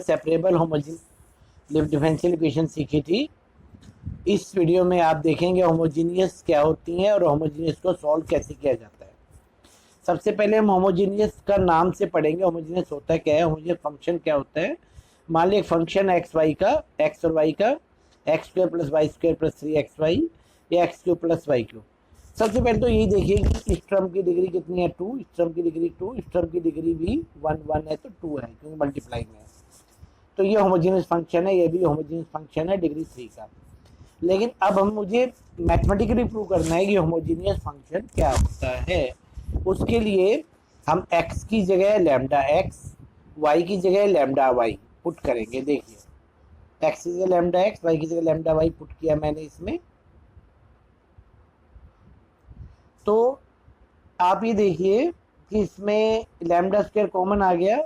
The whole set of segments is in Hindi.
सेपरेबल होमोजेनियस डिफरेंशियल इक्वेशन सीखी थी। इस वीडियो में आप देखेंगे होमोजीनियस क्या होती हैं और होमोजीनियस को सॉल्व कैसे किया जाता है। सबसे पहले हम होमोजीनियस का नाम से पढ़ेंगे। होमोजीनियस होता क्या है, होमोजीनियस फंक्शन क्या होता है। मान लीजिए फंक्शन एक्स वाई का, एक्स और वाई का, x square plus y square plus 3xy या x cube plus y cube. सबसे पहले तो यही देखिए कि इस टर्म की डिग्री कितनी है, 2, इस टर्म की डिग्री 2, इस टर्म की डिग्री भी 1 है तो 2 है क्योंकि मल्टीप्लाई में है। तो ये होमोजीनियस फंक्शन है, ये भी होमोजीनियस फंक्शन है डिग्री 3 का। लेकिन अब हम मुझे मैथमेटिकली प्रूव करना है कि होमोजीनियस फंक्शन क्या होता है। उसके लिए हम x की जगह लैम्डा x, y की जगह लैम्डा y पुट करेंगे। देखिए x की जगह लैम्डा x, y की जगह लैम्डा y पुट किया मैंने इसमें। तो आप ये देखिए कि इसमें लैम्डा स्क्वायर कॉमन आ गया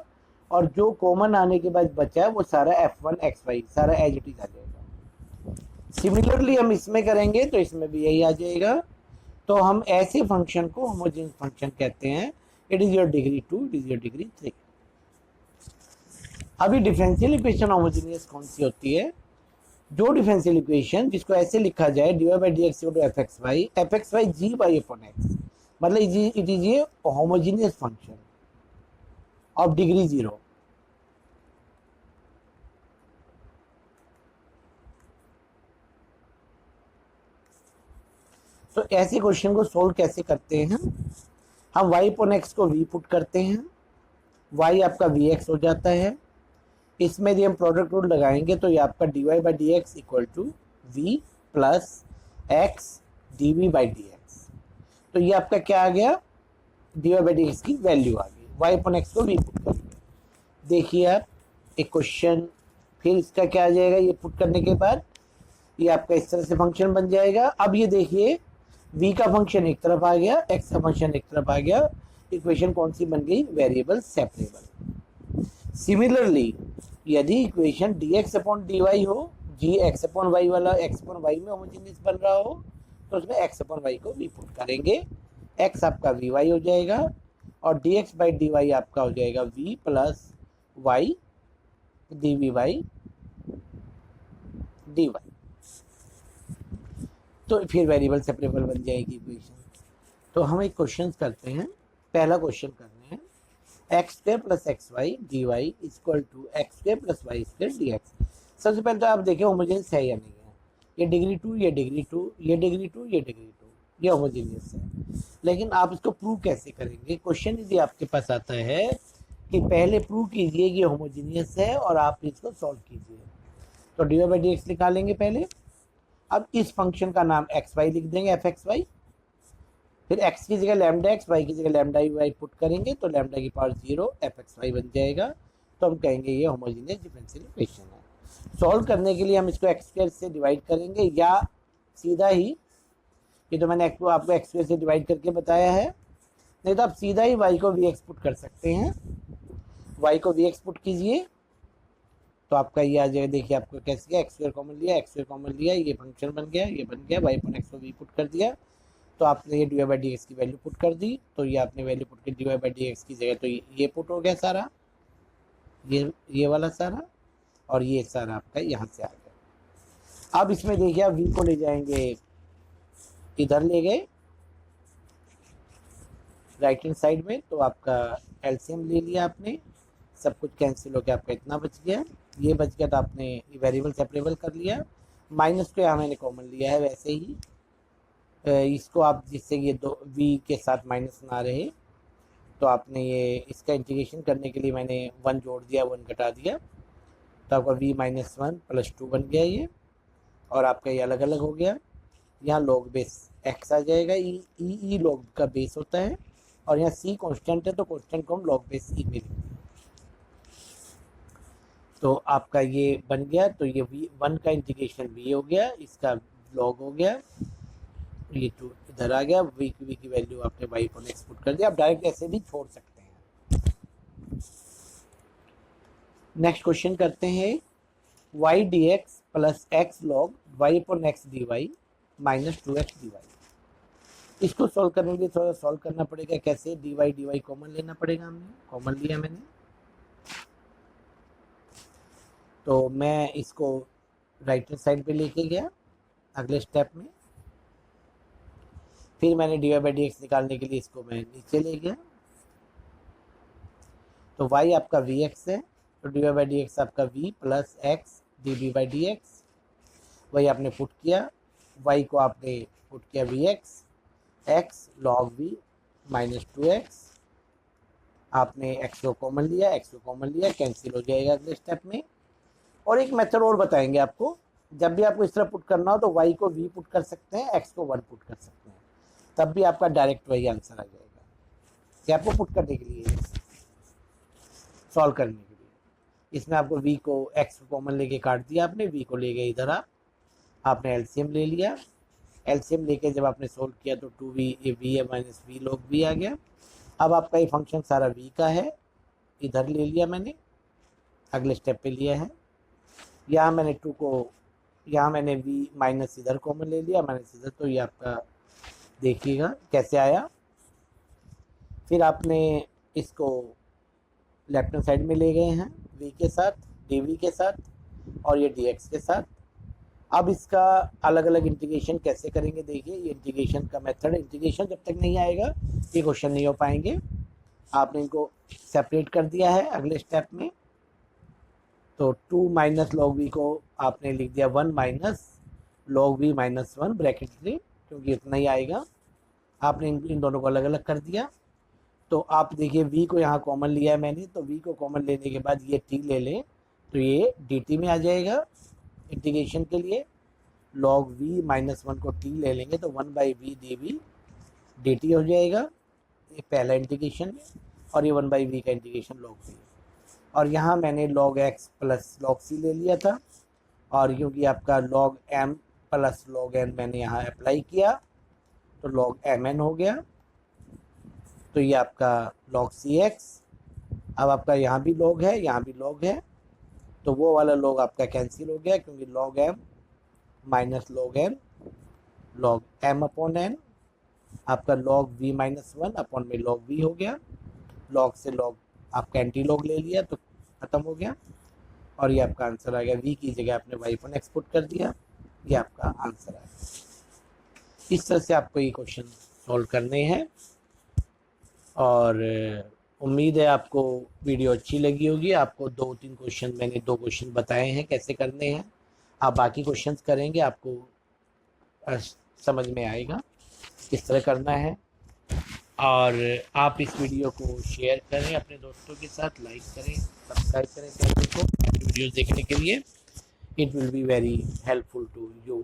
और जो कॉमन आने के बाद बचा वो सारा f1 xy सारा एज इट इज आ जाएगा। सिमिलरली हम इसमें करेंगे तो इसमें भी यही आ जाएगा। तो हम ऐसे फंक्शन को होमोजेनियस फंक्शन कहते हैं। It is your degree 2, it is your degree 3। अभी डिफरेंशियल इक्वेशन होमोजेनियस कौन सी होती है? जो डिफरेंशियल इक्वेशन जिसको ऐसे लिखा जाए dy by dx equal to fxy g by upon x, मतलब इट इज ये होमोजेनियस फंक्शन ऑफ डिग्री 0। तो ऐसे क्वेश्चन को सोल्व कैसे करते हैं? हम y upon x को v पुट करते हैं, y आपका vx हो जाता है। इसमें यदि हम प्रोडक्ट रूल लगाएंगे तो ये आपका dy by dx equal to v plus x dv by dx। तो ये आपका क्या आ गया? dy by dx की वैल्यू आ गई। y upon x को v पुट कर दिया। देखिए आप एक क्वेश्चन, फिर इसका क्या आ जाएगा? ये पुट करने के बाद ये आपका इस तरह से फंक्शन बन जाएगा। अब ये देखिए v का फंक्शन एक तरफ आ गया, x का फंक्शन एक तरफ आ गया। इक्वेशन कौन सी बन गई? Variable separable. सिमिलरली यदि इक्वेशन dx अपॉन dy हो, g x अपॉन y वाला x अपॉन y में होमोजेनियस बन रहा हो, तो उसमें x अपॉन y को v पुट करेंगे। x आपका vy हो जाएगा और dx बाई dy आपका हो जाएगा v plus y dv by dy। तो फिर वेरिएबल सेपरेबल बन जाएगी इक्वेशन। तो हम एक क्वेश्चन करते हैं। पहला क्वेश्चन कर रहे हैं x square plus x y d y equal to x square plus y square d x. सबसे पहले तो आप देखें होमोजेनियस है या नहीं है। ये डिग्री 2, ये डिग्री 2, ये डिग्री 2, ये डिग्री 2, ये होमोजेनियस है। लेकिन आप इसको प्रूव कैसे करेंगे? क्वेश्चन यदि आपके पास आता है कि पहले प्रूव कीजिए कि होमोजेनियस है और आप इसको सॉल्व कीजिए। तो d y by d x निकालेंगे पहले। अब इस फंक्शन का नाम एक्स वाई लिख देंगे, एफ एक्स वाई। फिर x की जगह लैम्डा x, y की जगह लैम्डा y पुट करेंगे तो लैम्डा की पावर 0 एफ एक्स वाई बन जाएगा। तो हम कहेंगे ये होमोजेनियस डिफरेंशियल इक्वेशन है। सॉल्व करने के लिए हम इसको एक्स स्क्वायर से डिवाइड करेंगे या सीधा ही, ये तो मैंने आपको एक्स स्क्वायर से डिवाइड करके बताया है, नहीं तो आप सीधा ही y को वी एक्स पुट कर सकते हैं। y को वी एक्स पुट कीजिए तो आपका ये आ जाएगा। देखिए आपको कैसे किया, एक्स स्क्वायर कॉमन लिया, एक्स स्क्वायर कॉमन लिया, ये फंक्शन बन गया, ये बन गया, y अपॉन एक्स को वी पुट कर दिया। तो आपने ये d y by d x की वैल्यू पुट कर दी। तो ये आपने वैल्यू पुट कर d y by d x की जगह, तो ये पुट हो गया सारा, ये वाला सारा, और ये सारा आपका यहाँ से आ गया। अब इसमें देखिए आप v को ले जाएंगे, इधर ले गए राइट हैंड साइड में, तो आपका एलसीएम ले लिया आपने, सब कुछ कैंसिल हो गया, आपका इतना बच गया, ये बच गया। तो आपने वेरिएबल सेपरेबल कर लिया। माइनस को यहाँ मैंने कॉमन लिया है, वैसे ही इसको आप जिससे ये दो v के साथ माइनस ना रहे, तो आपने ये इसका इंटीग्रेशन करने के लिए मैंने 1 जोड़ दिया, 1 घटा दिया, तो आपका v माइनस 1 प्लस 2 बन गया ये। और आपका ये अलग अलग हो गया। यहाँ लॉग बेस x आ जाएगा, ई लॉग का बेस होता है, और यहाँ c कांस्टेंट है तो कांस्टेंट को हम लॉग बेस ई में लिखेंगे। तो आपका ये बन गया। तो ये v1 का इंटीग्रेशन v हो गया, इसका लॉग हो गया, ये 2 इधर आ गया। v की वैल्यू आपने y पर एक्स पुट कर दिया। आप डायरेक्ट ऐसे भी छोड़ सकते हैं। नेक्स्ट क्वेश्चन करते हैं y dx plus x log y पर x d y minus 2x dy। इसको सॉल्व करने के लिए थोड़ा सॉल्व करना पड़ेगा। कैसे? dy कॉमन लेना पड़ेगा, हमने कॉमन लिया मैंने। तो मैं इसको राइट हैंड साइड पे लेके गया अगले स्टेप में। फिर मैंने d y by d x निकालने के लिए इसको मैं नीचे ले गया। तो y आपका वी एक्स है, तो d y by d x आपका v plus x d v by d x, वही आपने पुट किया। y को आपने पुट किया v x, x log v minus 2x, आपने x को कॉमन लिया, x को कॉमन लिया, कैंसिल हो जाएगा अगले स्टेप में। और एक मेथड और बताएंगे आपको, जब भी आपको इस तरह पुट करना हो तो y को v पुट कर सकते हैं, x को 1 पुट कर सकते हैं, तब भी आपका डायरेक्ट वही आंसर आ जाएगा। ये आपको पुट करने के लिए, सॉल्व करने के लिए। इसमें आपको v को x को कॉमन लेके काट दिया आपने, v को ले गए इधर आपने एलसीएम ले लिया। एलसीएम लेके जब आपने सोल्व किया तो 2v ये v है माइनस v log v आ गया। अब आपका ये फंक्शन सारा v का है, इधर ले लिया मैंने, अगले स्टेप पे लिया है। यहाँ मैंने 2 को, यहाँ मैंने v माइनस इधर कॉमन ले लिया, माइनस इधर, तो ये आपका देखिएगा कैसे आया। फिर आपने इसको लेफ्ट हैंड साइड में ले गए हैं v के साथ, dv के साथ और ये dx के साथ। अब इसका अलग अलग इंटीग्रेशन कैसे करेंगे देखिए, ये इंटीग्रेशन का मेथड। इंटीग्रेशन जब तक नहीं आएगा ये क्वेश्चन नहीं हो पाएंगे। आपने इनको सेपरेट कर दिया है अगले स्टेप में, तो 2 माइनस लॉग वी को आपने लिख दिया 1 minus log v minus 1 bracket से, क्योंकि इतना ही आएगा। आपने इन दोनों को अलग अलग कर दिया। तो आप देखिए v को यहाँ कॉमन लिया है मैंने, तो v को कॉमन लेने के बाद ये t ले लें तो ये dt में आ जाएगा इंटीग्रेशन के लिए। log v माइनस 1 को t ले लेंगे तो 1 बाई वी dv dt हो जाएगा, ये पहला इंटीग्रेशन में। और ये 1 बाई वी का इंटीग्रेशन log v। और यहाँ मैंने log x plus log c ले लिया था, और क्योंकि आपका log m plus log n मैंने यहाँ अप्लाई किया तो log mn हो गया। तो ये आपका log cx। अब आपका यहाँ भी log है, यहाँ भी log है, तो वो वाला log आपका कैंसिल हो गया, क्योंकि log m minus log n log m upon n, आपका log v माइनस 1 अपॉन में log v हो गया। log से log आपका एंटी log ले लिया तो ख़त्म हो गया, और ये आपका आंसर आ गया। v की जगह आपने y अपॉन x पुट कर दिया, ये आपका आंसर आया। इस तरह से आपको ये क्वेश्चन सॉल्व करने हैं, और उम्मीद है आपको वीडियो अच्छी लगी होगी। आपको 2-3 क्वेश्चन, मैंने 2 क्वेश्चन बताए हैं कैसे करने हैं, आप बाकी क्वेश्चंस करेंगे आपको समझ में आएगा किस तरह करना है। और आप इस वीडियो को शेयर करें अपने दोस्तों के साथ, लाइक करें, सब्सक्राइब करें चैनल को वीडियोज़ देखने के लिए। It will be very helpful to you.